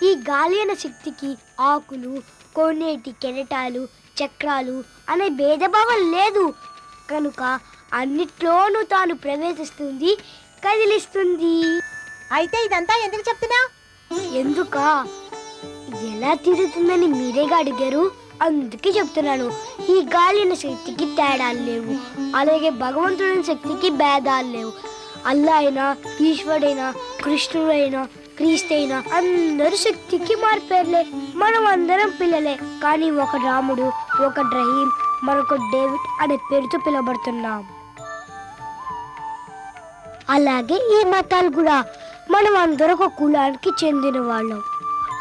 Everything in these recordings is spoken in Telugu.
ఈ గాలి అనే శక్తికి ఆకులు, కోనేటి కెరటాలు, చక్రాలు అనే భేదభావం లేదు కనుక అన్నిట్లోనూ తాను ప్రవేశిస్తుంది, కదిలిస్తుంది. అయితే ఇదంతా ఎందుకు చెప్తున్నా? ఎందుక ఎలా తిరుగుతుందని మీరేగా అడిగారు, అందుకే చెప్తున్నాను. ఈ గాలి అనే శక్తికి తేడాలు లేవు, అలాగే భగవంతుడి శక్తికి భేదాలు లేవు. అల్లా అయినా, ఈశ్వరుడైనా, కృష్ణుడైనా, క్రీస్తైనా అందరూ శక్తికి మార్పేర్లే. మనం అందరం పిల్లలే, కానీ ఒక రాముడు, ఒక రహీం, మరొక డేవిడ్ అనే పేరుతో పిలవబడుతున్నాం. అలాగే ఈ మతాలు కూడా మనం అందరూ ఒక కులానికి చెందిన వాళ్ళం,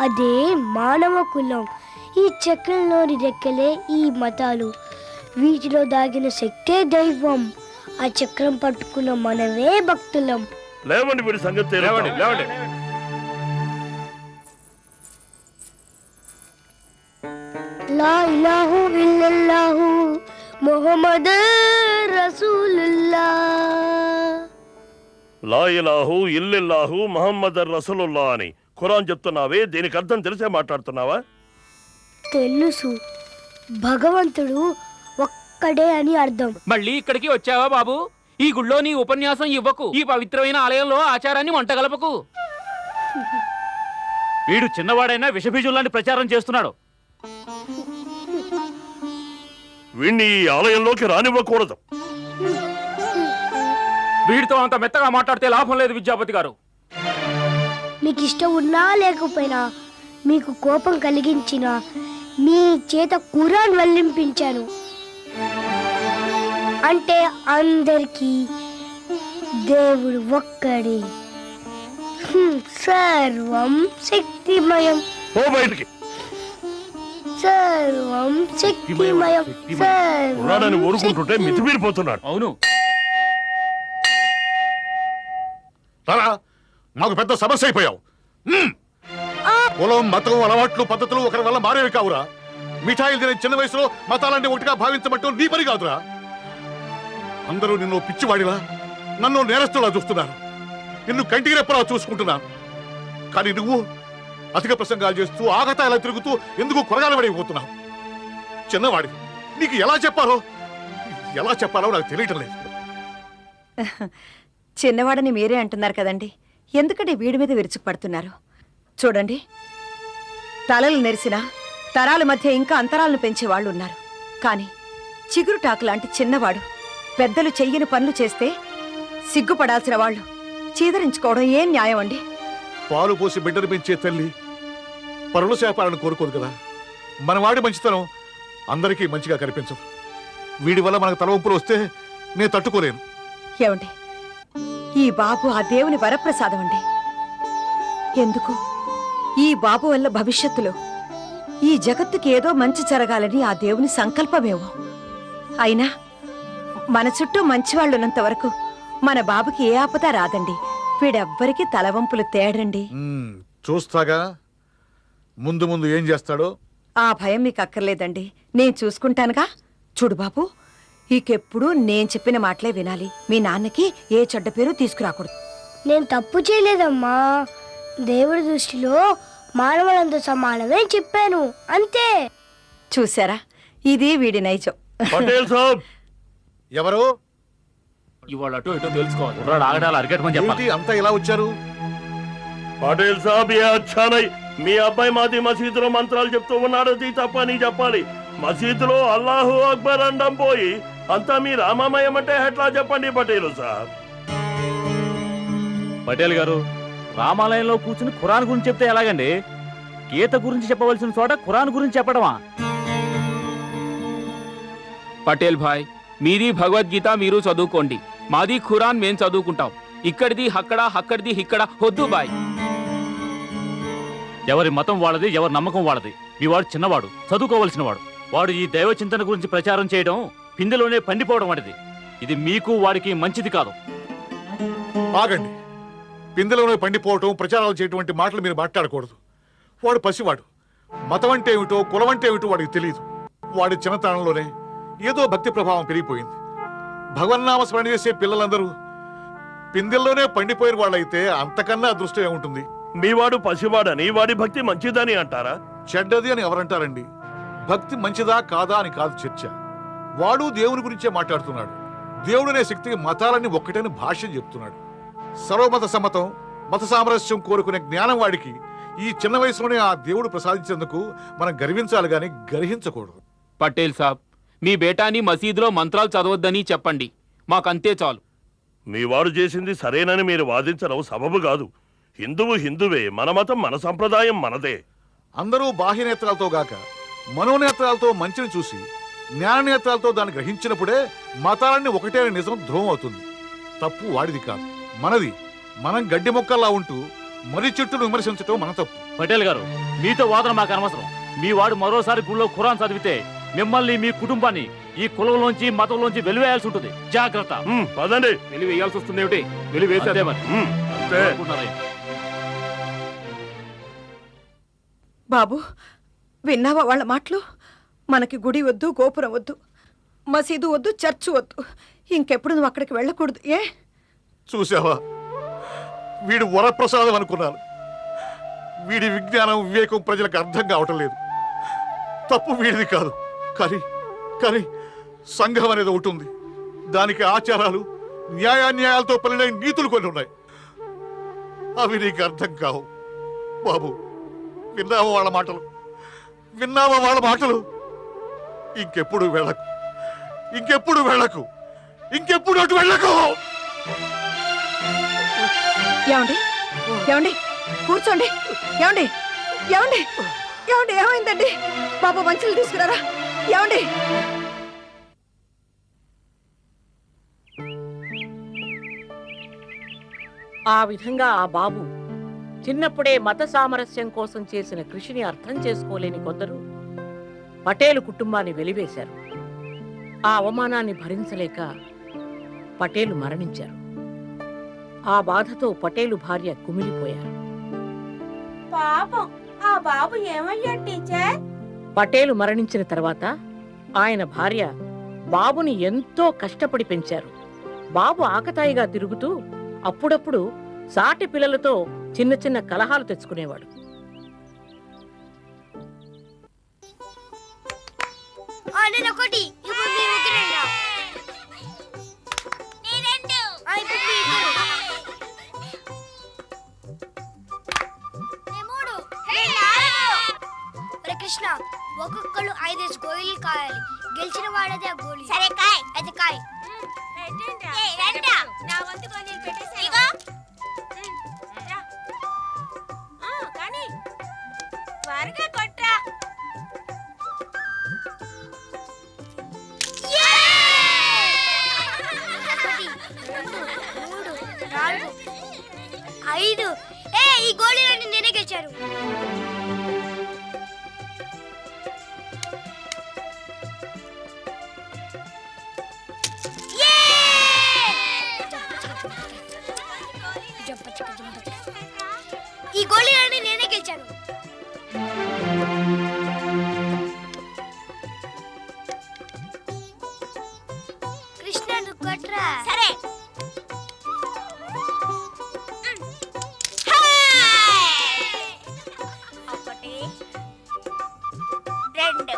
అదే మానవ కులం. ఈ చక్రంలోని రెక్కలే ఈ మతాలు, వీటిలో దాగిన శక్తే దైవం. ఆ చక్రం పట్టుకున్న మనమే భక్తులం. లేవండి వీడి సంగతి. లేవండి లేవండి. లా ఇలాహు ఇల్లల్లాహు ముహమ్మదర్ రసూలుల్లాహ్. లా ఇలాహు ఇల్లిల్లాహు ముహమ్మదర్ రసూలుల్లా అని ఖురాన్ చెప్తున్నావే, దీనికి అర్థం తెలిసే మాట్లాడుతున్నావా? తెలుసు, భగవంతుడు ఒక్కడే అని అర్థం. మళ్ళీ ఇక్కడికి వచ్చావా బాబు? ఈ గుళ్ళో నీ ఉపన్యాసం ఇవ్వకు. ఈ పవిత్రమైన ఆలయంలో ఆచారాన్ని వంటగలపకు. వీడు చిన్నవాడైనా విషబీజుల్లాంటి ప్రచారం చేస్తున్నాడు. వీణ్ణి ఈ ఆలయంలోకి రానివ్వకూడదు. వీడితో అంత మెత్తగా మాట్లాడితే లాభం లేదు విద్యాపతి గారు. మీకు ఇష్టం ఉన్నా లేకపోయినా, మీకు కోపం కలిగించినా మీ చేత ఖురాన్ వల్లింపించాను అంటే అందరికీ దేవుడు ఒక్కడే, సర్వం శక్తిమయం. ఓ బయటికి. సర్వం శక్తిమయం. ఖురాన్ని ఊరుకుంటుంటే మితిమీరిపోతున్నాడు. అవును, రారా, మాకు పెద్ద సమస్య అయిపోయావు. కులం, మతం, అలవాట్లు, పద్ధతులు ఒకరి వల్ల మారేవి కావురా. మిఠాయిలు తినే చిన్న వయసులో మతాలన్నీ ఒకటిగా భావించబట్టు నీ పని కాదురా. అందరూ నిన్ను పిచ్చివాడిలా, నన్ను నేరస్తులా చూస్తున్నారు. నిన్ను కంటికి రెప్పలా చూసుకుంటున్నాను. కానీ నువ్వు అధిక ప్రసంగాలు చేస్తూ ఆగతాయిలా తిరుగుతూ ఎందుకు కొరగాలబడిపోతున్నావు? చిన్నవాడి, నీకు ఎలా చెప్పాలో నాకు తెలియటం లేదు. చిన్నవాడని మీరే అంటున్నారు కదండి, ఎందుకంటే వీడి మీద విరుచుకుపడుతున్నారు? చూడండి, తలలు నెరిసిన తరాల మధ్య ఇంకా అంతరాలను పెంచేవాళ్ళు ఉన్నారు. కానీ చిగురుటాకు లాంటి చిన్నవాడు పెద్దలు చెయ్యని పనులు చేస్తే సిగ్గుపడాల్సిన వాళ్ళు చీదరించుకోవడం ఏం న్యాయం అండి? పాలు పోసి బిడ్డను పెంచే తల్లి పరుల శాపాలను కోరుకోదు కదా. మనవాడి మంచితనం అందరికీ మంచిగా కనిపించదు. వీడి వల్ల మనకు తలవంపులు వస్తే నేను తట్టుకోలేను. ఏమండి, ఈ బాబు ఆ దేవుని వరప్రసాదం అండి. ఎందుకు ఈ బాబు వల్ల భవిష్యత్తులో ఈ జగత్తుకి ఏదో మంచి జరగాలని ఆ దేవుని సంకల్పమేమో. అయినా మన చుట్టూ మంచివాళ్ళున్నంత వరకు మన బాబుకి ఏ ఆపద రాదండి. వీడెవ్వరికి తలవంపులు తేడండి. చూస్తాగా ముందు ముందు ఏం చేస్తాడో. ఆ భయం మీకు అక్కర్లేదండి, నేను చూసుకుంటానుగా. చూడు బాబు, ఈకెప్పుడు నేను చెప్పిన మాటలే వినాలి. మీ నాన్నకి ఏ చెడ్డ పేరు తీసుకురాకూడదు. నేను తప్పు చేయలేదమ్మా. దేవుడి దృష్టిలో మానవులంతా సమానమే చెప్పాను, అంతే. చూసారా, ఇది వీడి నైజం. పటేల్ సాబ్. ఎవరు? ఇవాళ అటో ఇటో తెలుసుకోవాలి. కుర్రాడు ఆగడాలు అరికట్టమని చెప్పాలి. అంతా ఇలా వచ్చారు? పటేల్ సాబ్, ఏ అచ్చా నై. మీ అబ్బాయి మాది మసీదులో మంత్రాలు చెప్తూ ఉన్నాడు, అది తప్ప నీ చెప్పాలి. మసీదులో అల్లాహు అక్బర్ అండం పోయి అంతా మీ రామమయం అంటే ఎట్లా చెప్పండి పటేలు సాబ్? పటేల్ గారు, రామాలయంలో కూర్చుని ఖురాన్ గురించి చెప్తే ఎలాగండి? గీత గురించి చెప్పవలసిన చోట ఖురాన్ గురించి చెప్పడమా? పటేల్ భాయ్, మీది భగవద్గీత మీరు చదువుకోండి, మాది ఖురాన్ మేం చదువుకుంటాం. ఇక్కడిది హక్కడ, హక్కడిది హిక్కడ వద్దు బాయ్. ఎవరి మతం వాళ్ళది, ఎవరి నమ్మకం వాళ్ళది. మీ వాడు చిన్నవాడు, చదువుకోవలసిన వాడు. వాడు ఈ దైవ చింతన గురించి ప్రచారం చేయడం పిందెలోనే పండిపోవడం వంటిది. ఇది మీకు వాడికి మంచిది కాదు. ఆగండి. పిందెలోనే పండిపోవటం, ప్రచారాలు చేయటువంటి మాటలు మీరు మాట్లాడకూడదు. వాడు పసివాడు. మతం అంటే ఏమిటో, కులం అంటే ఏమిటో వాడికి తెలియదు. వాడి చిన్నతనంలోనే ఏదో భక్తి ప్రభావం పెరిగిపోయింది. భగవన్నామ స్మరణ చేసే పిల్లలందరూ పిందెల్లోనే పండిపోయిన వాళ్ళైతే అంతకన్నా అదృష్టం ఏముంటుంది? మీ వాడు పసివాడని వాడి భక్తి మంచిదని అంటారా? చెడ్డది అని ఎవరంటారండి? భక్తి మంచిదా కాదా అని కాదు చర్చ. వాడు దేవుని గురించే మాట్లాడుతున్నాడు. దేవుడనే శక్తికి మతాలన్నీ ఒక్కటని భాష్యం చెప్తున్నాడు. సర్వమత సమ్మతం, మత సామరస్యం కోరుకునే జ్ఞానం వాడికి ఈ చిన్న వయసులోనే ఆ దేవుడు ప్రసాదించేందుకు మనం గర్వించాలి గాని గర్హించకూడదు. పటేల్ సాబ్, మీ బేటాని మసీదులో మంత్రాలు చదవద్దని చెప్పండి, మాకంతే చాలు. మీ వాడు చేసింది సరేనని మీరు వాదించడం సబబు కాదు. హిందువు హిందువే, మన మతం మన సంప్రదాయం మనదే. అందరూ బాహ్య నేత్రాలతో గాక మనోనేత్రాలతో మంచిని చూసి జ్ఞాన నేత్రాలతో దాన్ని గ్రహించినప్పుడే మతాలన్నీ ఒకటే అనే నిజం ధ్రువం అవుతుంది. తప్పు వాడిది కాదు, మనది. మనం గడ్డి మొక్కల్లా ఉంటూ మరి చెట్టును విమర్శించటం మన తప్పు. పటేల్ గారు, మీతో వాదన మాకు అనవసరం. మీ వాడు మరోసారి గుళ్ళో ఖురాన్ చదివితే మిమ్మల్ని, మీ కుటుంబాన్ని ఈ కులంలోంచి మతంలోంచి వెలివేయాల్సి ఉంటుంది. జాగ్రత్త. పదండి. వెలివేయాల్సి వస్తుంది ఏమిటి? వెలివేసే అంతే మరి. అంతే. అనుకుంటున్నారా? బాబు, విన్నావా వాళ్ళ మాటలు? మనకి గుడి వద్దు, గోపురం వద్దు, మసీదు వద్దు, చర్చ్ వద్దు. ఇంకెప్పుడు నువ్వు అక్కడికి వెళ్ళకూడదు. ఏ చూసావా, వీడు వరప్రసాదం అనుకున్నాను. వీడి విజ్ఞానం వివేకం ప్రజలకు అర్థం కావటం లేదు. తప్పు వీడిది కాదు, కానీ సంఘం అనేది ఒకటి ఉంది. దానికి ఆచారాలు, న్యాయాన్యాయాలతో పనిలే నీతులు కొన్ని ఉన్నాయి. అవి నీకు అర్థం కావు. బాబు, విన్నావా వాళ్ళ మాటలు? విన్నావా వాళ్ళ మాటలు? ఇంకెప్పుడు వెళ్ళకు, ఇంకెప్పుడు వెళ్ళకు, ఇంకెప్పుడు అటు వెళ్ళకు. ఏమండి, ఏమండి, కూర్చోండి. ఏమండి, ఏమండి, ఏమండి, ఏమైందండి? బాబు, మంచులు తీసుకురారా. ఏమండి? ఆ విధంగా ఆ బాబు చిన్నప్పుడే మత సామరస్యం కోసం చేసిన కృషిని అర్థం చేసుకోలేని కొందరు పటేలు కుటుంబాన్ని వెలివేశారు. ఆ అవమానాన్ని భరించలేక పటేలు మరణించారు. ఆ బాధతో పటేలు భార్య కుమిలిపోయారు. పాపం, ఆ బాబు ఏమయ్యాడు టీచర్? పటేలు మరణించిన తర్వాత ఆయన భార్య బాబుని ఎంతో కష్టపడి పెంచారు. బాబు ఆకతాయిగా తిరుగుతూ అప్పుడప్పుడు సాటి పిల్లలతో చిన్న చిన్న కలహాలు తెచ్చుకునేవాడు. నేనొకటి, ఇప్పుడు మీ ముగ్గురేనా? ఇప్పుడు మీ ఇద్దరు. నేను మూడు. నేను నాలుగు. ఒరే కృష్ణ, ఒక్కొక్కరు 5 గోళీలు కాయాలి. గెలిచిన వాడదే ఆ గోళీ. సరే కాయ్. అయితే కాయ్. నా వంతు గోళీలు పెట్టేశాను. కానీ త్వరగా కొట్రా. నాలుగు, 5. ఈ గోళీలన్నీ నేనే గెలిచారు. ఈ గోళీలన్నీ నేనే గెలిచాను. కృష్ణ, నువ్వు కొట్రా. సరే. ఒకటి, 2.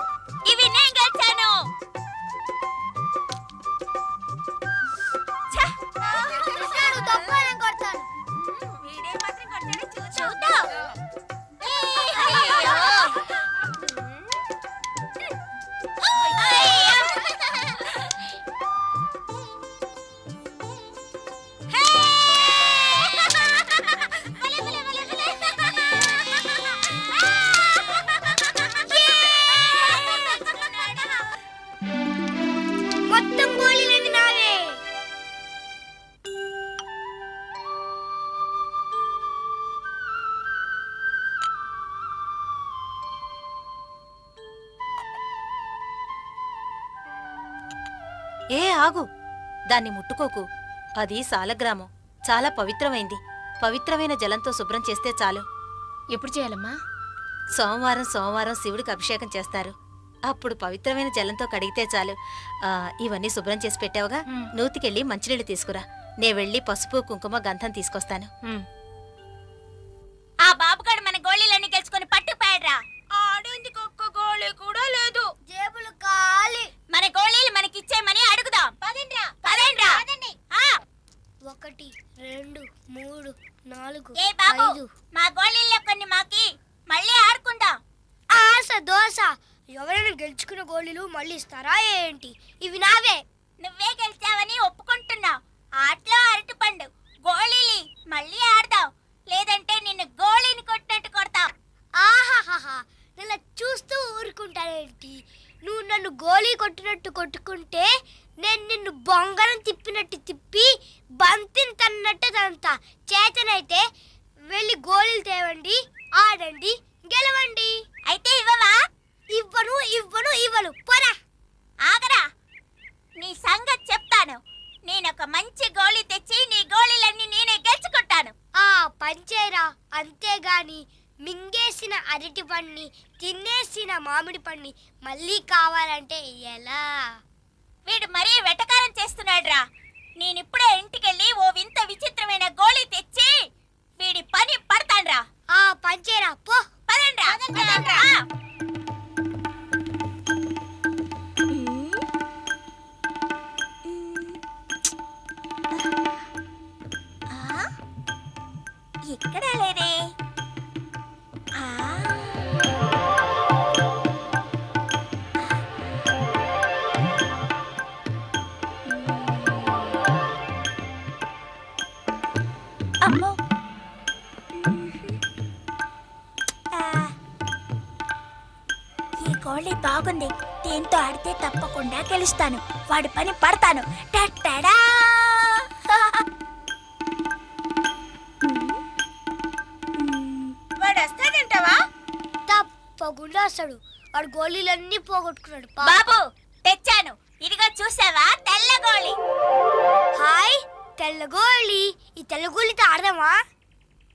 ఇవి నేను గెలిచాను. కృష్ణ, నువ్వు తప్పు, నేను కొడతాను. వీడే మాత్రం కొట్టాడో చూద్దాం. మొత్తం గోళీలన్నీ నావే. ఏ ఆగు, దాన్ని ముట్టుకోకు. అది సాలగ్రామం, చాలా పవిత్రమైంది. పవిత్రమైన జలంతో శుభ్రం చేస్తే చాలు. ఎప్పుడు చేయాలమ్మా? సోమవారం శివుడికి అభిషేకం చేస్తారు. అప్పుడు పవిత్రమైన జలంతో కడిగితే చాలు. ఇవన్నీ శుభ్రం చేసి పెట్టావుగా, నూతికెళ్ళి మంచినీళ్ళు తీసుకురా. నే వెళ్ళి పసుపు కుంకుమ గంధం తీసుకొస్తాను. ఆ తమాసా ఎవరైనా గెలుచుకున్న గోళీలు మళ్ళీ ఇస్తారా ఏంటి? ఇవి నావే. నువ్వే గెలిచావని ఒప్పుకుంటున్నావు. ఆటలో అరటిపండు గోళీలి మళ్ళీ ఆడదాం, లేదంటే నిన్ను గోళీని కొట్టినట్టు కొడతాం. ఆహాహాహా, ఇలా చూస్తూ ఊరుకుంటానేంటి? నువ్వు నన్ను గోళీ కొట్టినట్టు కొట్టుకుంటే నేను నిన్ను బొంగరం తిప్పినట్టు తిప్పి బంతిని తన్నట్టు తంతా. చేతనైతే వెళ్ళి గోళీలు తేవండి, ఆడండి, గెలవండి. అయితే ఇవ్వవా? ఇవ్వను ఇవ్వను ఇవ్వను, పోరా. ఆగరా, నీ సంగతి చెప్తాను. నేనొక మంచి గోళీ తెచ్చి నీ గోళీలన్నీ నేనే గెలుచుకుంటాను. ఆ పంచేరా, అంతేగాని మింగేసిన అరటి పండ్ని తినేసిన మామిడి పండ్ని మళ్ళీ కావాలంటే ఎలా? వీడు మరీ వెటకారం చేస్తున్నాడురా. నేనిప్పుడే ఇంటికెళ్ళి ఓ వింత విచిత్రమైన గోళీ తెచ్చి వీడి పని పడతాన్రా. ఆ పంచేరా, పో. పదండ్రా, పదండ్రా. ఇక్కడ లేదే. అమ్మో, ఈ గోళీ బాగుంది. దీంతో ఆడితే తప్పకుండా గెలుస్తాను. వాడి పని పడతాను. టట్టడా. వాడు వస్తాడంటావా? తప్పకుండా వస్తాడు. వాడు గోళీలన్నీ పోగొట్టుకున్నాడు. బాబు తెచ్చాను, ఇదిగో చూసావా తెల్ల గోళీ. హాయ్, తెల్ల గోళీ. ఈ తెల్ల గోళీతో ఆడదామా?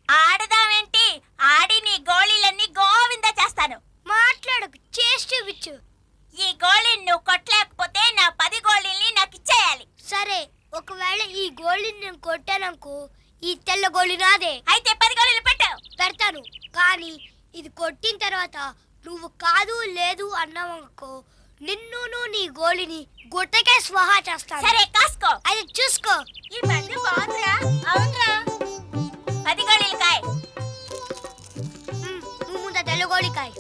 ఆడదామేంటి? ఆడి నీ గోళీలన్నీ గోవింద చేస్తాను. మాట్లాడకు, చేసి చూపించు. ఈ గోళీని నువ్వు కొట్టలేకపోతే నా 10 గోళీల్ని నాకు ఇచ్చేయాలి. సరే, ఒకవేళ ఈ గోళీని నేను కొట్టాననుకో, ఈ తెల్ల గోళీ నాదే. అయితే 10 గోళీలు పెట్టు. పెడతాను, కానీ ఇది కొట్టిన తర్వాత నువ్వు కాదు లేదు అన్నావనుకో, నిన్ను నీ గోళీని గుట్టకే స్వాహా చేస్తాను. సరే కాసుకో. అది చూసుకో. ఈ బండి బాగుందిరా. అవునరా, 10 గోళీలు కాయ్. నువ్వు ముందు తెల్ల గోళీ కాయ.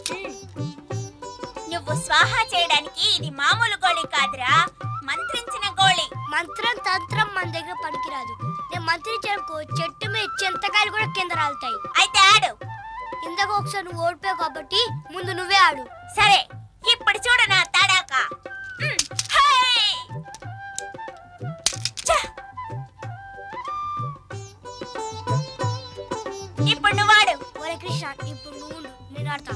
నువ్వు స్వాహా చేయడానికి ఇది మామూలు గోళీ కాదురా, మంత్రించిన గోళీ. మంత్రం తంత్రం మన దగ్గర పనికిరాదు. నేను మంత్రించనుకో, చెట్టు మీద చింతకాయలు కూడా కింద రాలుతాయి. అయితే ఆడు. ఇందాక ఒకసారి నువ్వు ఓడిపోయావు కాబట్టి ముందు నువ్వే ఆడు. సరే, ఇప్పుడు చూడు నా తడాక. హై! ఛ! ఇప్పుడు నువ్వు ఆడు. ఒరే కృష్ణ, ఇప్పుడు నువ్వు ఉండు, నేను ఆడతా.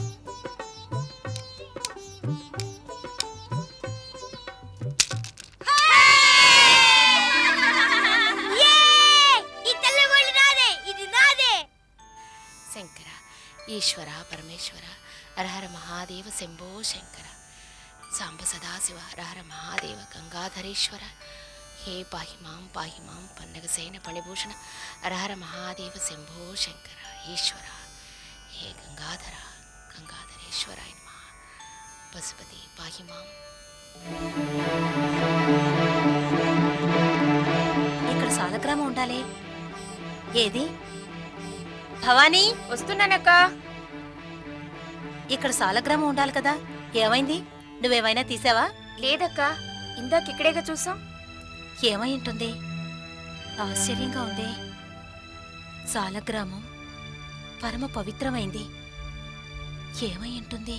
శంకర, ఈశ్వర, పరమేశ్వర, హరహర మహాదేవ, శంభో శంకర, సాంబ సదాశివ, హరహర మహాదేవ, గంగాధరేశ్వర, హే పాహిమాం పాహిమాం, పన్నగసేన పణిభూషణ, హరహర మహాదేవ, శంభో శంకర, ఈశ్వర, హే గంగాధర, గంగాధరేశ్వరాయ నమః, పశుపతి పాహిమాం. ఇక్కడ సాలగ్రామం ఉండాలి. ఏది? భవానీ, వస్తున్నానక్క. ఇక్కడ సాలగ్రామం ఉండాలి కదా, ఏమైంది? నువ్వేమైనా తీసావా? లేదక్క, ఇందాక ఇక్కడేగా చూసాం. ఏమై ఉంటుంది? ఆశ్చర్యంగా ఉంది. సాలగ్రామం పరమ పవిత్రమైంది. ఏమై ఉంటుంది?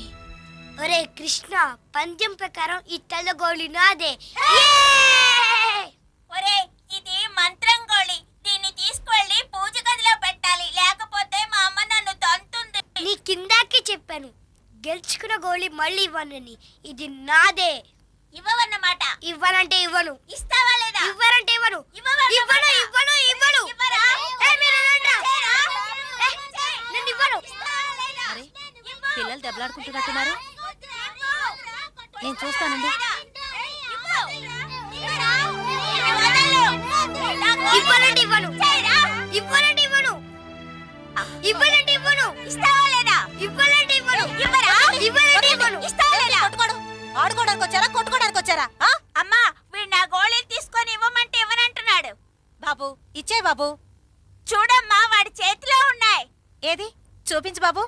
ఒరే కృష్ణ, పంద్యం ప్రకారం ఈ తెల్ల గోళీ నాదే. ఒరే, ఇది మంత్రం గోళీ. దీన్ని తీసుకువెళ్ళి పూజ గదిలో పెట్టాలి, లేకపోతే మా అమ్మ నన్ను తంతుంది. నీ కిందాకే చెప్పాను, గెలుచుకున్న గోళీ మళ్ళీ ఇవ్వనని. ఇది నాదే. ఇవ్వవన్నమాట. ఇవ్వనంటే ఇవ్వను. ఇస్తావా లేదా? ఇవ్వనంటే ఇవ్వను. ఇవ్వను ఇవ్వను ఇవ్వను. ఇవ్వరా? ఏ, మీరు రండి. నేను ఇవ్వను. అరే, పిల్లలు దెబ్బలాడుకుంటున్నట్టున్నారు. నేను చూస్తానండి. ఇవ్వనంటే ఇవ్వను. ఇవ్వనంటే ఇవ్వను. ఇవ్వనంటే ఇవ్వను. ఇస్తావా లేదా? ఇవ్వనంటే ఇవ్వను. ఇవ్వరా? ఇవ్వనంటే ఇవ్వను. ఇస్తావా లేదా? ఆడుకోవడానికి వచ్చారా, కొట్టుకోవడానికి వచ్చారా? అమ్మా, వీడు నా గోళీలు తీసుకొని ఇవ్వమంటే ఇవ్వనంటున్నాడు. బాబు, ఇచ్చే బాబు. చూడమ్మా, వాడి చేతిలో ఉన్నాయి. ఏది? చూపించు బాబు.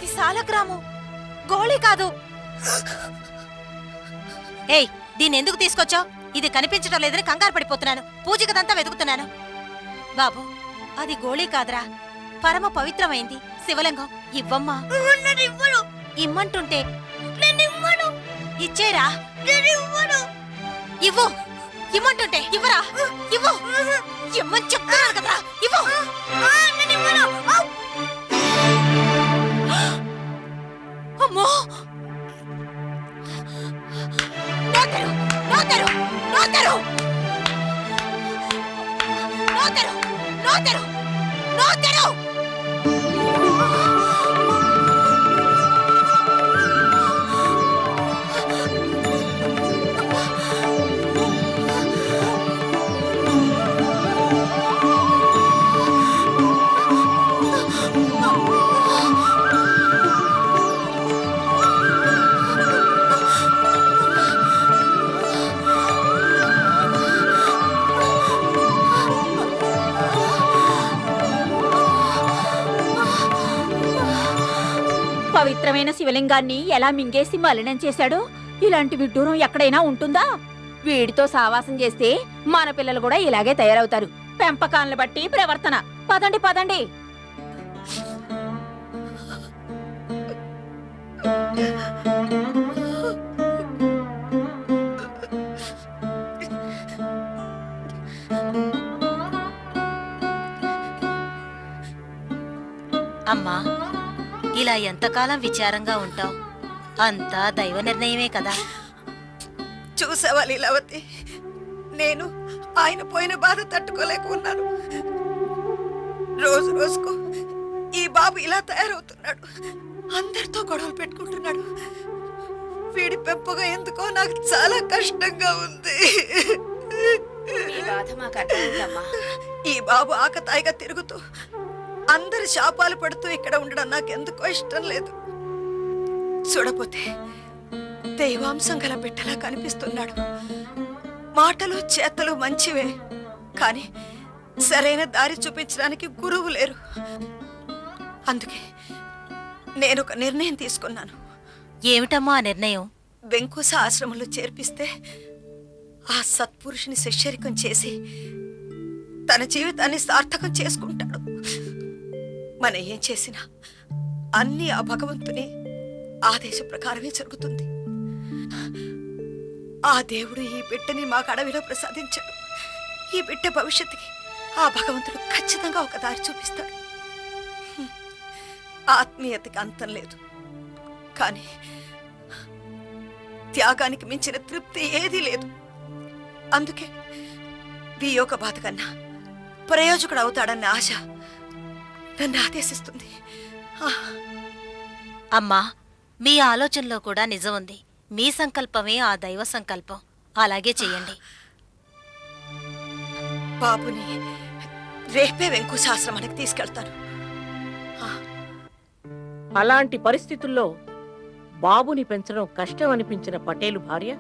అది సాలగ్రాము, గోళీ కాదు. ఏయ్, దీన్ని ఎందుకు తీసుకొచ్చావు? ఇది కనిపించడం లేదని కంగారు పడిపోతున్నాను. పూజకదంతా వెతుకుతున్నాను. బాబు, అది గోళీ కాదురా, పరమ పవిత్రమైంది శివలింగం. ఇవ్వమ్మా. ఇమ్మంటుంటే ఇచ్చేరా. ఇవ్వు. ఇమ్మంటుంటే ఇవ్వరా. ఇవ్వు. ఇమ్మని చెప్తున్నాను కదా. ఇవ్వు. అమ్మో, నోతరు నోతరు నోతరు నోతరు నోతరు నోతరు. పవిత్రమైన శివలింగాన్ని ఎలా మింగేసి మలినం చేశాడో, ఇలాంటి విడ్డూరం ఎక్కడైనా ఉంటుందా? వీడితో సావాసం చేస్తే మన పిల్లలు కూడా ఇలాగే తయారవుతారు. పెంపకాలను బట్టి ప్రవర్తన. పదండి పదండి. అమ్మా, ఇలా ఎంతకాలం విచారంగా ఉంటావు? అంతా దైవ నిర్ణయమే కదా. చూసావా లీలావతి, నేను ఆయన పోయిన బాధ తట్టుకోలేక ఉన్నాను. రోజు రోజుకు ఈ బాబు ఇలా తయారవుతున్నాడు. అందరితో గొడవలు పెట్టుకుంటున్నాడు. వీడి పెంపగా ఎందుకో నాకు చాలా కష్టంగా ఉంది. ఈ బాబు ఆకతాయిగా తిరుగుతూ అందరి శాపాలు పడుతూ ఇక్కడ ఉండడం నాకెందుకో ఇష్టం లేదు. చూడపోతే దైవాంశం గల బిడ్డలా కనిపిస్తున్నాడు. మాటలు చేతలు మంచివే, కానీ సరైన దారి చూపించడానికి గురువు లేరు. అందుకే నేను ఒక నిర్ణయం తీసుకున్నాను. ఏమిటమ్మా ఆ నిర్ణయం? వెంకుశ ఆశ్రమంలో చేర్పిస్తే ఆ సత్పురుషుని శిష్యరికం చేసి తన జీవితాన్ని సార్థకం చేసుకుంటాడు. మనం ఏం చేసినా అన్నీ ఆ భగవంతుని ఆదేశ ప్రకారమే జరుగుతుంది. ఆ దేవుడు ఈ బిడ్డని మాకు అడవిలో ప్రసాదించాడు. ఈ బిడ్డ భవిష్యత్తుకి ఆ భగవంతుడు ఖచ్చితంగా ఒక దారి చూపిస్తాడు. ఆత్మీయతకి అంతం లేదు, కానీ త్యాగానికి మించిన తృప్తి ఏదీ లేదు. అందుకే వియోగ బాధ కన్నా ప్రయోజకుడు అవుతాడన్న ఆశ నన్ను ఆదేశిస్తుంది. అమ్మా, మీ ఆలోచనలో కూడా నిజం ఉంది. మీ సంకల్పమే ఆ దైవ సంకల్పం. అలాగే చెయ్యండి. బాబుని రేపే వెంకుశాశ్రమానికి తీసుకెళ్తాను. అలాంటి పరిస్థితుల్లో బాబుని పెంచడం కష్టం అనిపించిన పటేలు భార్య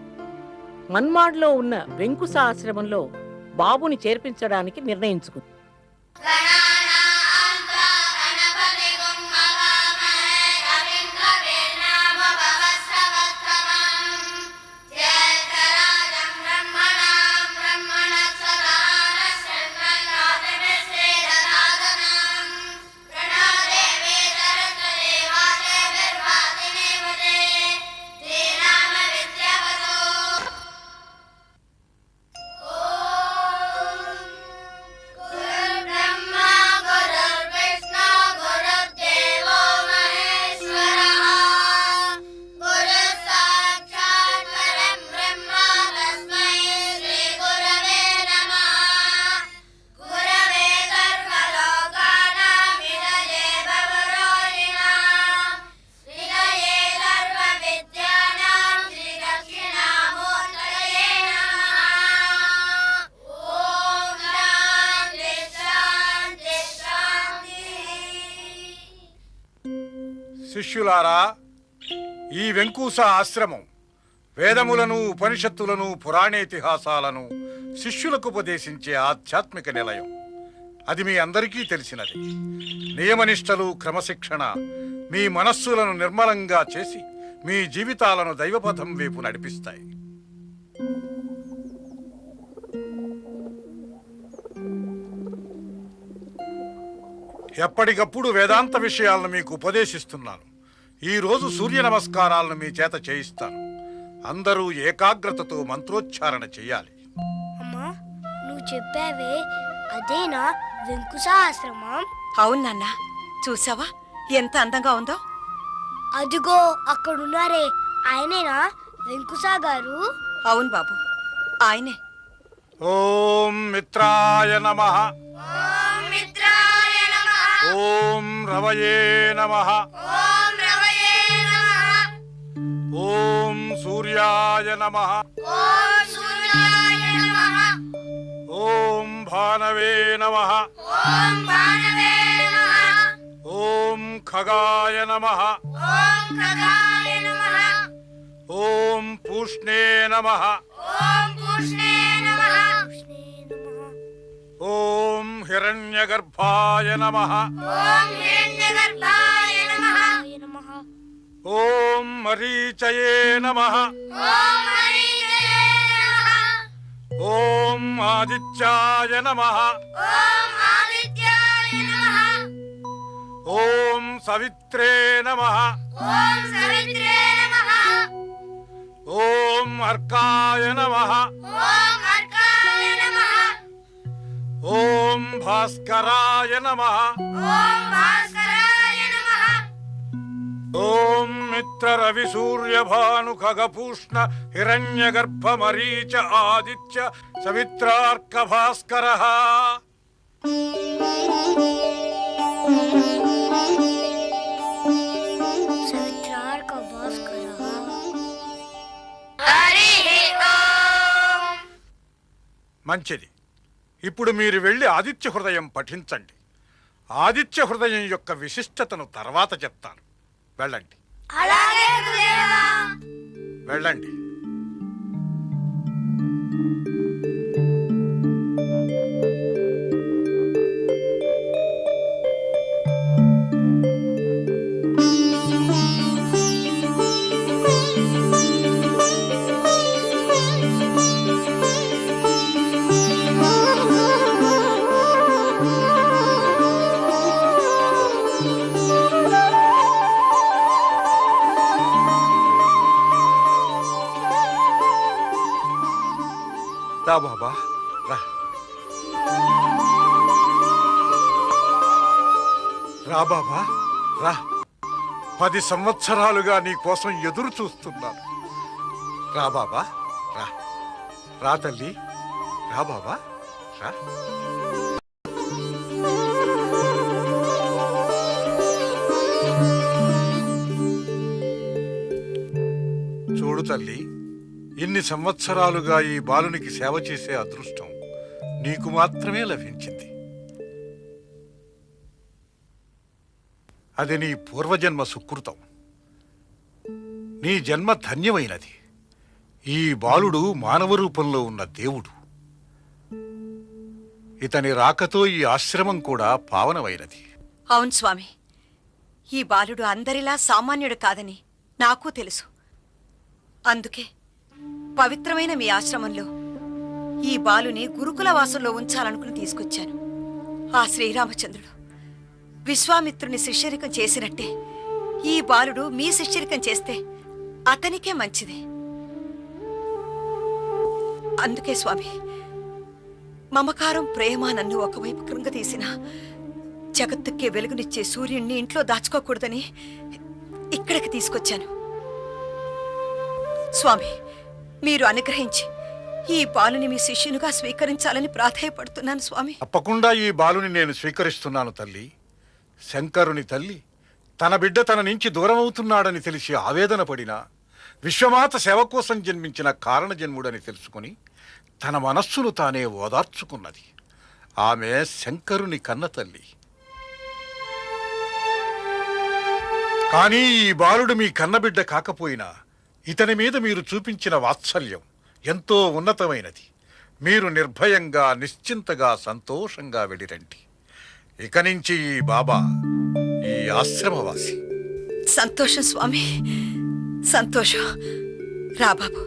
మన్మాడ్లో ఉన్న వెంకుశ ఆశ్రమంలో బాబుని చేర్పించడానికి నిర్ణయించుకుంది. శిష్యులారా, ఈ వెంకూస ఆశ్రమం వేదములను, ఉపనిషత్తులను, పురాణేతిహాసాలను శిష్యులకు ఉపదేశించే ఆధ్యాత్మిక నిలయం. అది మీ అందరికీ తెలిసినది. నియమనిష్టలు, క్రమశిక్షణ మీ మనస్సులను నిర్మలంగా చేసి మీ జీవితాలను దైవపథం వైపు నడిపిస్తాయి. ఎప్పటికప్పుడు వేదాంత విషయాలను మీకు ఉపదేశిస్తున్నాను. ఈరోజు సూర్య నమస్కారాలను మీ చేత చేయిస్తాను. అందరూ ఏకాగ్రతతో మంత్రోచ్చారణ చెయ్యాలి. అమ్మా, నువ్వు చెప్పావే అదేనా వెంకుశ ఆశ్రమం? అవును నాన్న, చూసావా ఎంత అందంగా ఉందో? అదిగో అక్కడున్నారే, ఆయనేనా వెంకుశ గారు? అవును బాబు, ఆయనే. ఓం మిత్రాయ నమః. ఓం రవయే నమః. ఓం సూర్యాయ నమః. ఓం భానవే నమః. ఓం ఖగాయ నమః. ఓం పూష్ణే నమః. ఓం హిరణ్యగర్భాయ నమః. ఓం మరీచయే నమః. ఓం ఆదిత్యాయ నమః. ఓం సవిత్రే నమః. ఓం అర్కాయ నమః. ఓం భాస్కరాయ నమః. ఓం మిత్ర రవి సూర్య భాను ఖగపూష్ణ హిరణ్యగర్భ మరీచ ఆదిత్య సవిత్రార్క భాస్కరః. సవిత్రార్క భాస్కరః. మంచిది. ఇప్పుడు మీరు వెళ్ళి ఆదిత్య హృదయం పఠించండి. ఆదిత్య హృదయం యొక్క విశిష్టతను తర్వాత చెప్తాను. వెళ్ళండి, వెళ్ళండి. రా బాబా, రా. రా బాబా, రా. 10 సంవత్సరాలుగా నీ కోసం ఎదురు చూస్తున్నాను. రా బాబా, రా. రా తల్లి, రా బాబా, రా. చూడు తల్లి, ఇన్ని సంవత్సరాలుగా ఈ బాలునికి సేవ చేసే అదృష్టం నీకు మాత్రమే లభించింది. అది నీ పూర్వజన్మ సుకృతం. నీ జన్మ ధన్యమైనది. ఈ బాలుడు మానవ రూపంలో ఉన్న దేవుడు. ఇతని రాకతో ఈ ఆశ్రమం కూడా పావనమైనది. అవును స్వామి, ఈ బాలుడు అందరిలా సామాన్యుడు కాదని నాకు తెలుసు. అందుకే పవిత్రమైన మీ ఆశ్రమంలో ఈ బాలుని గురుకుల వాసంలో ఉంచాలనుకుని తీసుకొచ్చాను. ఆ శ్రీరామచంద్రుడు విశ్వామిత్రుని శిష్యరికం చేసినట్టే ఈ బాలుడు మీ శిష్యరికం చేస్తే అతనికే మంచిది. అందుకే స్వామి, మమకారం ప్రేమ నన్ను ఒకవైపు కృంగతీసిన జగత్తుకే వెలుగునిచ్చే సూర్యుణ్ణి ఇంట్లో దాచుకోకూడదని ఇక్కడికి తీసుకొచ్చాను. స్వామి, మీరు అనుగ్రహించి ఈ బాలుని మీ శిష్యునిగా స్వీకరించాలని ప్రాధేయపడుతున్నాను స్వామి. తప్పకుండా ఈ బాలుని నేను స్వీకరిస్తున్నాను తల్లి. శంకరుని తల్లి తన బిడ్డ తన నుంచి దూరమవుతున్నాడని తెలిసి ఆవేదన పడినా విశ్వమాత సేవ కోసం జన్మించిన కారణ జన్ముడని తెలుసుకుని తన మనస్సును తానే ఓదార్చుకున్నది. ఆమె శంకరుని కన్న తల్లి. కానీ ఈ బాలుడు మీ కన్నబిడ్డ కాకపోయినా ఇతని మీద మీరు చూపించిన వాత్సల్యం ఎంతో ఉన్నతమైనది. మీరు నిర్భయంగా, నిశ్చింతగా, సంతోషంగా వెళ్ళిరండి. ఇక నుంచి ఈ బాబా ఈ ఆశ్రమవాసి. సంతోషం స్వామి, సంతోషం. రా బాబు.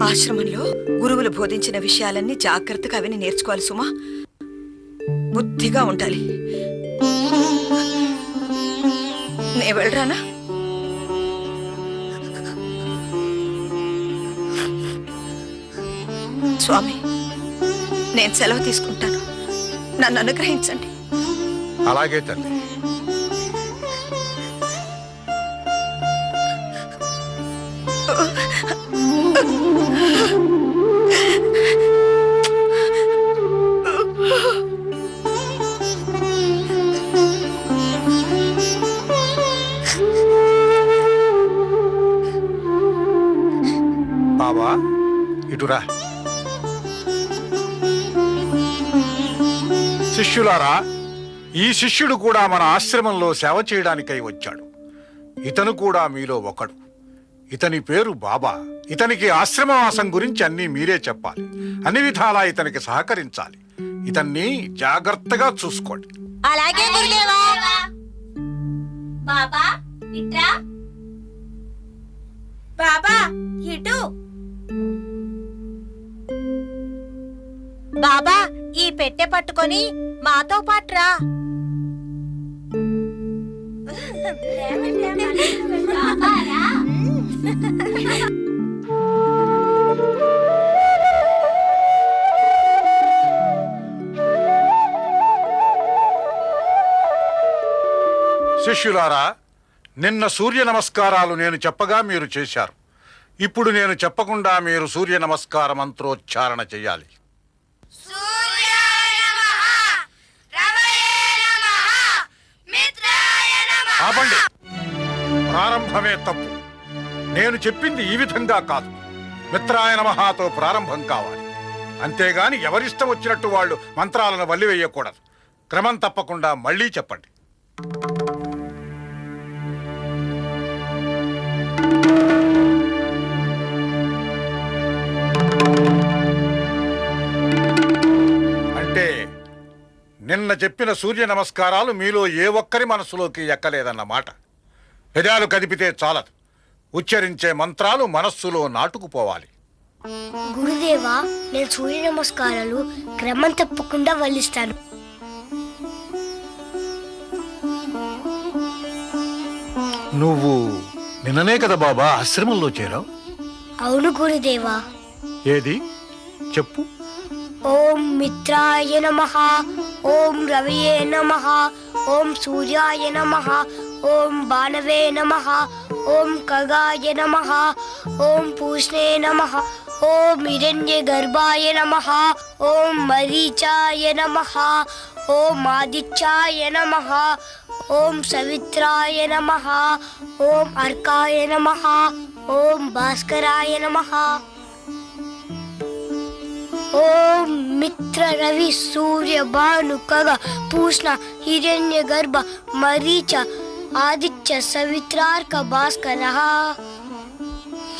ఆశ్రమంలో గురువులు బోధించిన విషయాలన్నీ జాగ్రత్తగా విని నేర్చుకోవాలి సుమా. బుద్ధిగా ఉండాలి. నే వెళ్ళరానా? స్వామి, నేను సెలవు తీసుకుంటాను. నన్ను అనుగ్రహించండి. అలాగే తల్లి. బాబా ఇటురా. శిష్యులారా, ఈ శిష్యుడు కూడా మన ఆశ్రమంలో సేవ చేయడానికై వచ్చాడు. ఇతను కూడా మీలో ఒకడు. ఇతని పేరు బాబా. ఇతనికి ఆశ్రమవాసం గురించి అన్నీ మీరే చెప్పాలి. అన్ని విధాలా ఇతనికి సహకరించాలి. ఇతన్ని జాగ్రత్తగా చూసుకోండి. అలాగే గురుదేవా. బాబా ఇట్రా. బాబా ఇటు. బాబా ఈ పెట్టె పట్టుకొని మాతో పాటురా. శిష్యులారా, నిన్న సూర్య నమస్కారాలు నేను చెప్పగా మీరు చేశారు. ఇప్పుడు నేను చెప్పకుండా మీరు సూర్య నమస్కార మంత్రోచ్చారణ చెయ్యాలి. ఆపండి. ప్రారంభమే తప్పు. నేను చెప్పింది ఈ విధంగా కాదు. మిత్రాయ నమఃతో ప్రారంభం కావాలి. అంతేగాని ఎవరిష్టం వచ్చినట్టు వాళ్ళు మంత్రాలను వల్లివేయకూడదు. క్రమం తప్పకుండా మళ్ళీ చెప్పండి. అంటే నిన్న చెప్పిన సూర్య నమస్కారాలు మీలో ఏ ఒక్కరి మనసులోకి ఎక్కలేదన్నమాట. పెదాలు కదిపితే చాలదు. ఉచ్చరించే మంత్రాలు మనస్సులో నాటుకుపోవాలి. గురుదేవా, నేను సూర్య నమస్కారాలు క్రమం తప్పకుండా వల్లిస్తాను. నువ్వు నిన్ననే కదా బాబా ఆశ్రమంలో చేరావు? అవును గురుదేవా. ఏది చెప్పు. ఓం మిత్రాయ నమః, ఓం రవయే నమః, ఓం సూర్యాయ నమః, ఓం బాణవే నమః, ఓం ఖగాయ నమః, ఓం పూష్ణే నమః, ఓం హిరణ్య గర్భాయ నమః, ఓం మరీచాయ నమః, ఓం ఆదిత్యాయ నమః, ఓం సవిత్రాయ నమః, ఓం అర్కాయ నమః, ఓం భాస్కరాయ నమః. ఓం మిత్ర రవి సూర్య భాను ఖగ పూష్ణ హిరణ్య గర్భ మరీచ ఆదిత్య సవిత్రార్క భాస్కర.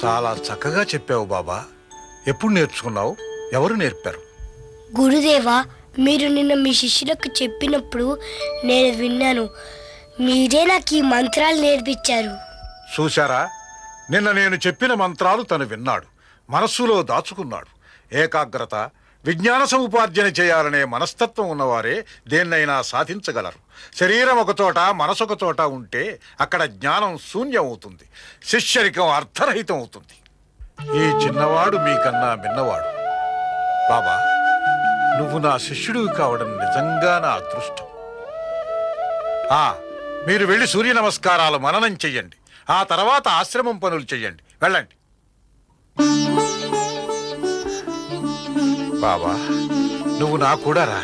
చాలా చక్కగా చెప్పావు బాబా. ఎప్పుడు నేర్చుకున్నావు? ఎవరు నేర్పారు? గురుదేవా, మీరు నిన్న మీ శిష్యులకు చెప్పినప్పుడు నేను విన్నాను. మీరే నాకు ఈ మంత్రాలు నేర్పించారు. చూశారా, నిన్న నేను చెప్పిన మంత్రాలు తను విన్నాడు, మనస్సులో దాచుకున్నాడు. ఏకాగ్రత, విజ్ఞాన సముపార్జన చేయాలనే మనస్తత్వం ఉన్నవారే దేన్నైనా సాధించగలరు. శరీరం ఒకచోట మనసొక చోట ఉంటే అక్కడ జ్ఞానం శూన్యం అవుతుంది, శిష్యరికం అర్థరహితం అవుతుంది. ఈ చిన్నవాడు మీకన్నా మిన్నవాడు. బాబా, నువ్వు నా శిష్యుడివి కావడం నిజంగా నా అదృష్టం. మీరు వెళ్ళి సూర్య నమస్కారాలు మననం చెయ్యండి. ఆ తర్వాత ఆశ్రమం పనులు చెయ్యండి. వెళ్ళండి. బాబా, నువ్వు నా కూడా రా.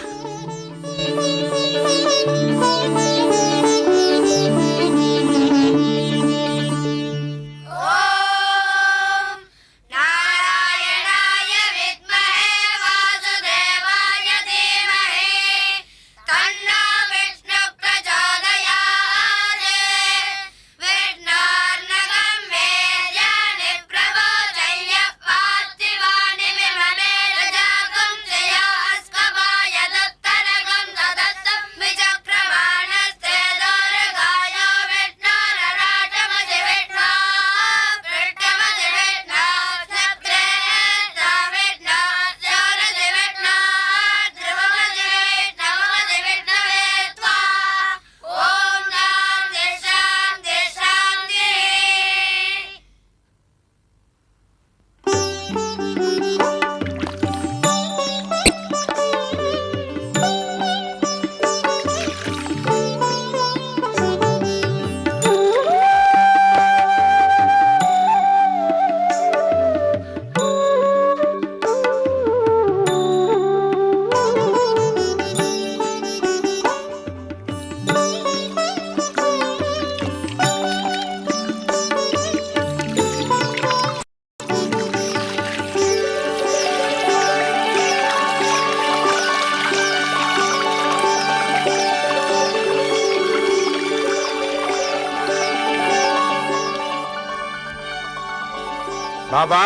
బాబా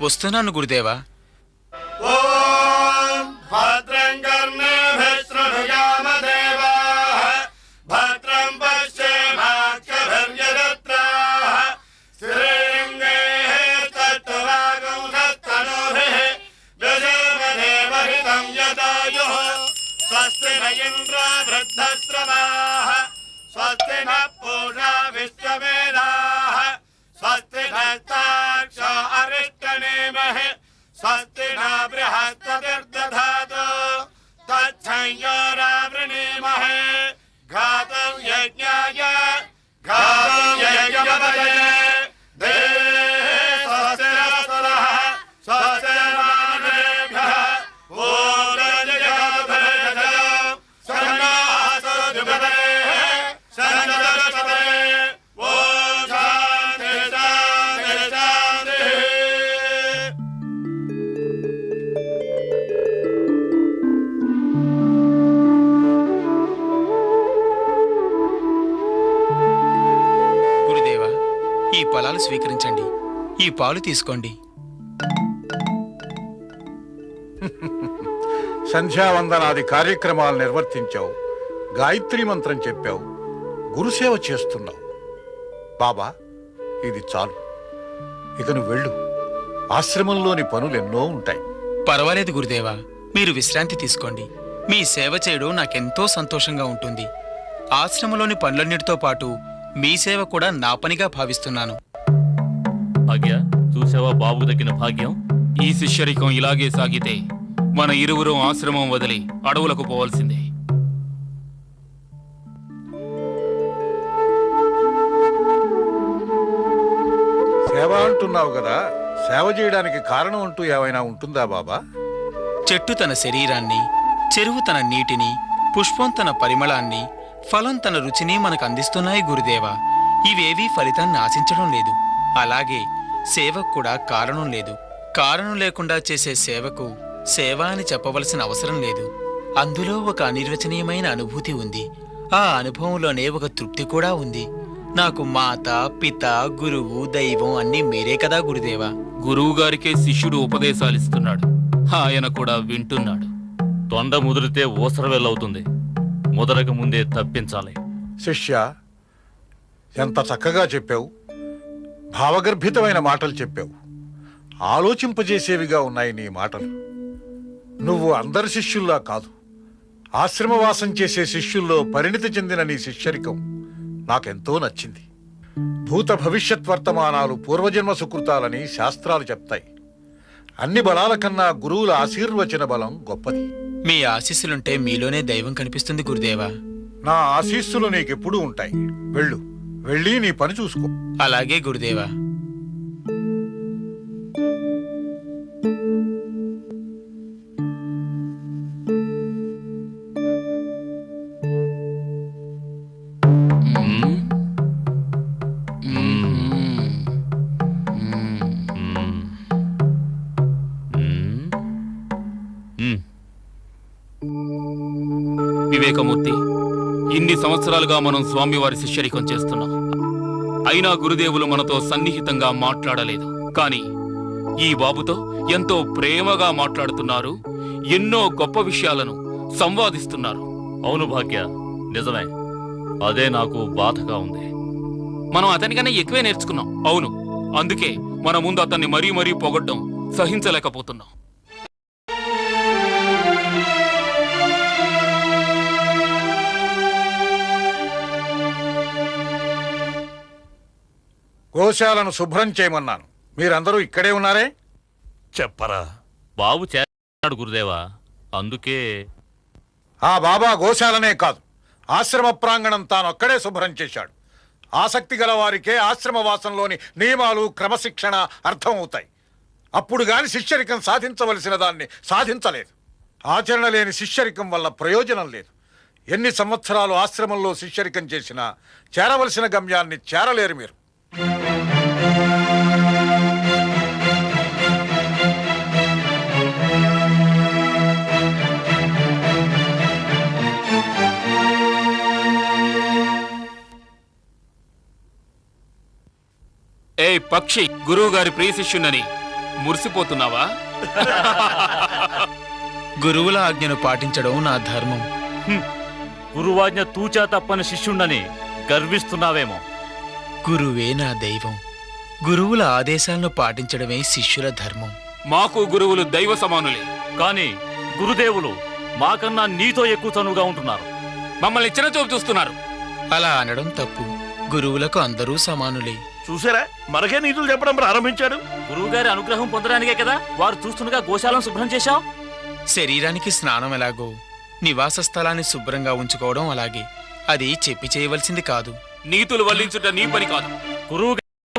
వస్తున్నాను గురుదేవా. భద్రం కర్ణేభిः శృణుయామదేవాः భద్రం పశ్యేమాక్షభిర్యజత్రాः శ్రీరంగైः తత్తువాగుంసస్తనూభిः వ్యజేమదేవహితం యదాయుः స్వస్తి న ఇంద్రో వృద్ధశ్రవాः స్వస్తి న పూషా విశ్వవేదాः స్వస్తి నస్తాక్షో అరిష్టనేమిః స్వస్తి న బృహస్పతిర్దధాతు తచ్చంయోరావృణీమహే ఘాతం యజ్ఞాయ ఘాతం యజ్ఞపతయే స్వస్తి నస్తరః స్వస్తి మానవేభ్యః ఓం రజయకాభయజయం సన్నాహసోజుపదే సన్నదరసపదే ఓం శాంతి శాంతి శాంతి. గురుదేవా, ఈ ఫలాలు స్వీకరించండి. ఈ పాలు తీసుకోండి. సంధ్యావందనాది కార్యక్రమాలు నిర్వర్తించావు, గాయత్రి మంత్రం చెప్పావు, గురుసేవ చేస్తున్నావు. బాబా, ఇది చాలు. ఇక నువ్వు వెళ్ళు. ఆశ్రమంలోని పనులెన్నో ఉంటాయి. పర్వాలేదు గురుదేవా, మీరు విశ్రాంతి తీసుకోండి. మీ సేవ చేయడం నాకెంతో సంతోషంగా ఉంటుంది. ఆశ్రమంలోని పనులన్నిటితో పాటు మీ సేవ కూడా నా పనిగా భావిస్తున్నాను. భాగ్య, చూసావా బాబుకు దక్కిన భాగ్యం? ఈ శిష్యరికం ఇలాగే సాగితే మన ఇరువురం ఆశ్రమం వదిలి అడవులకు పోవాల్సిందే. సేవ అంటున్నావు కదా, సేవ చేయడానికి కారణం అంటూ ఏమైనా ఉంటుందా బాబా? చెట్టు తన శరీరాన్ని, చెరువు తన నీటిని, పుష్పం తన పరిమళాన్ని, ఫలం తన రుచిని మనకు అందిస్తున్నాయి గురుదేవా. ఇవేవీ ఫలితాన్ని ఆశించడం లేదు. అలాగే సేవకు కూడా కారణం లేదు. కారణం లేకుండా చేసే సేవకు సేవ అని చెప్పవలసిన అవసరం లేదు. అందులో ఒక అనిర్వచనీయమైన అనుభూతి ఉంది. ఆ అనుభవంలోనే ఒక తృప్తి కూడా ఉంది. నాకు మాత, పిత, గురువు, దైవం అన్నీ మీరే కదా గురుదేవా. గురువు గారికే శిష్యుడు ఉపదేశాలిస్తున్నాడు, ఆయన కూడా వింటున్నాడు. తొండ ముదిరితే ఊసరవెల్లవుతుంది. ముదరక ముందే తప్పించాలి. శిష్య, ఎంత చక్కగా చెప్పావు. భావగర్భితమైన మాటలు చెప్పావు. ఆలోచింపజేసేవిగా ఉన్నాయి నీ మాటలు. నువ్వు అందరి శిష్యుల్లా కాదు, ఆశ్రమవాసం చేసే శిష్యుల్లో పరిణితి చెందిన నీ శిష్యరికం నాకెంతో నచ్చింది. భూత భవిష్యత్ వర్తమానాలు పూర్వజన్మ సుకృతాలని శాస్త్రాలు చెప్తాయి. అన్ని బలాల కన్నా గురువుల ఆశీర్వచన బలం గొప్పది. మీ ఆశీస్సులుంటే మీలోనే దైవం కనిపిస్తుంది గురుదేవా. నా ఆశీస్సులు నీకెప్పుడూ ఉంటాయి. వెళ్ళు, వెళ్ళి నీ పని చూసుకో. అలాగే గురుదేవా. వివేకమూర్తి, ఇన్ని సంవత్సరాలుగా మనం స్వామివారి శిష్యరికం చేస్తున్నాం. అయినా గురుదేవులు మనతో సన్నిహితంగా మాట్లాడలేదు. కానీ ఈ బాబుతో ఎంతో ప్రేమగా మాట్లాడుతున్నారు. ఎన్నో గొప్ప విషయాలను సంవాదిస్తున్నారు. అవును భాగ్య, నిజమే. అదే నాకు బాధగా ఉంది. మనం అతనికన్నా ఎక్కువే నేర్చుకున్నాం. అవును, అందుకే మన ముందు అతన్ని మరీ మరీ పొగడ్డం సహించలేకపోతున్నాం. గోశాలను శుభ్రం చేయమన్నాను. మీరందరూ ఇక్కడే ఉన్నారే? చెప్పరా. బాబు చేస్తున్నాడు గురుదేవా, అందుకే. ఆ బాబా గోశాలనే కాదు, ఆశ్రమ ప్రాంగణం తానొక్కడే శుభ్రం చేశాడు. ఆసక్తి గల వారికే ఆశ్రమవాసంలోని నియమాలు, క్రమశిక్షణ అర్థమవుతాయి. అప్పుడు గాని శిష్యరికం సాధించవలసిన దాన్ని సాధించలేదు. ఆచరణ లేని శిష్యరికం వల్ల ప్రయోజనం లేదు. ఎన్ని సంవత్సరాలు ఆశ్రమంలో శిష్యరికం చేసినా చేరవలసిన గమ్యాన్ని చేరలేరు మీరు. పక్షి, గురువు గారి ప్రియ శిష్యునని మురిసిపోతున్నావా? గురువుల ఆజ్ఞను పాటించడం నా ధర్మం. గురువాజ్ఞ తూచా తప్పని శిష్యుండని గర్విస్తున్నావేమో. గురువే నా దైవం. గురువుల ఆదేశాలను పాటించడమే శిష్యుల ధర్మం. మాకు గురువులు దైవ సమానులే. కానీ గురుదేవులు మాకన్నా నీతో ఎక్కువ చనువుగా ఉంటున్నారు. మమ్మల్ని చిన్నచూపు చూస్తున్నారు. అలా అనడం తప్పు. గురువులకు అందరూ సమానులే. చూసారా, మనకే నీతులు చెప్పడం ప్రారంభించాడు. గురువుగారి అనుగ్రహం పొందడానికే కదా వారు చూస్తుండగా గోశాలను శుభ్రం చేశాం. శరీరానికి స్నానం ఎలాగో నివాస స్థలాన్ని శుభ్రంగా ఉంచుకోవడం అలాగే. అది చెప్పి చేయవలసింది కాదు. నీతులు వల్లించుట నీ పని కాదు. గురువు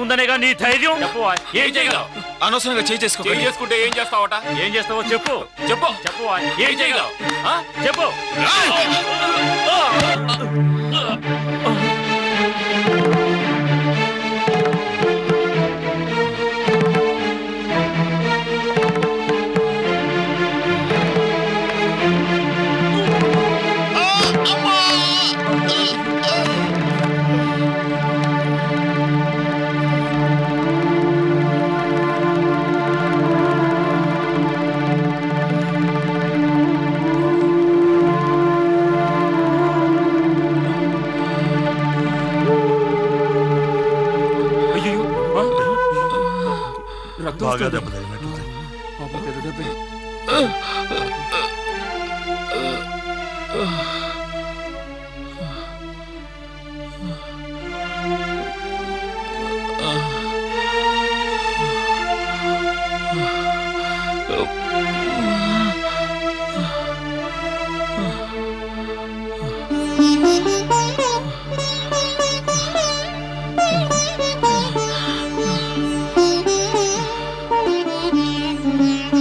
ఉందనేగా నీ ధైర్యం. చెప్పవా ఏం చేయగలవు? అనవసరంగా చేసుకోకండి. చేసుకుంటే ఏం చేస్తావట? ఏం చేస్తావో చెప్పు. చెప్పు. చెప్పవా ఏం చేయగలవు? చెప్పు. బాగా దెబ్బ తగిలినట్టుంది.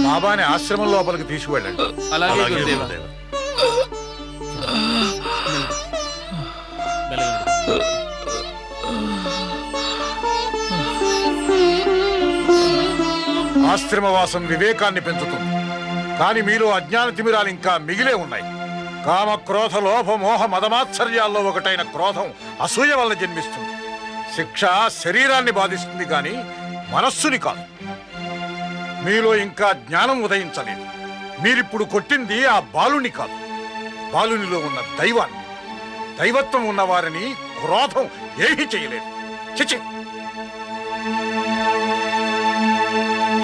బాబాని ఆశ్రమం లోపలికి తీసుకువెళ్ళండి. అలాగే అలాగే గురుదేవా. గురుదేవా. ఆశ్రమవాసం వివేకాన్ని పెంచుతుంది, కానీ మీలో అజ్ఞాన తిమిరాలు ఇంకా మిగిలే ఉన్నాయి. కామ, క్రోధ, లోభ, మోహ, మదమాత్సర్యాల్లో ఒకటైన క్రోధం అసూయ వల్ల జన్మిస్తుంది. శిక్ష శరీరాన్ని బాధిస్తుంది కానీ మనస్సుని కాదు. మీలో ఇంకా జ్ఞానం ఉదయించలేదు. మీరిప్పుడు కొట్టింది ఆ బాలుని కాదు, బాలునిలో ఉన్న దైవాన్ని. దైవత్వం ఉన్నవారిని క్రోధం ఏమీ చేయలేదు. చిచి.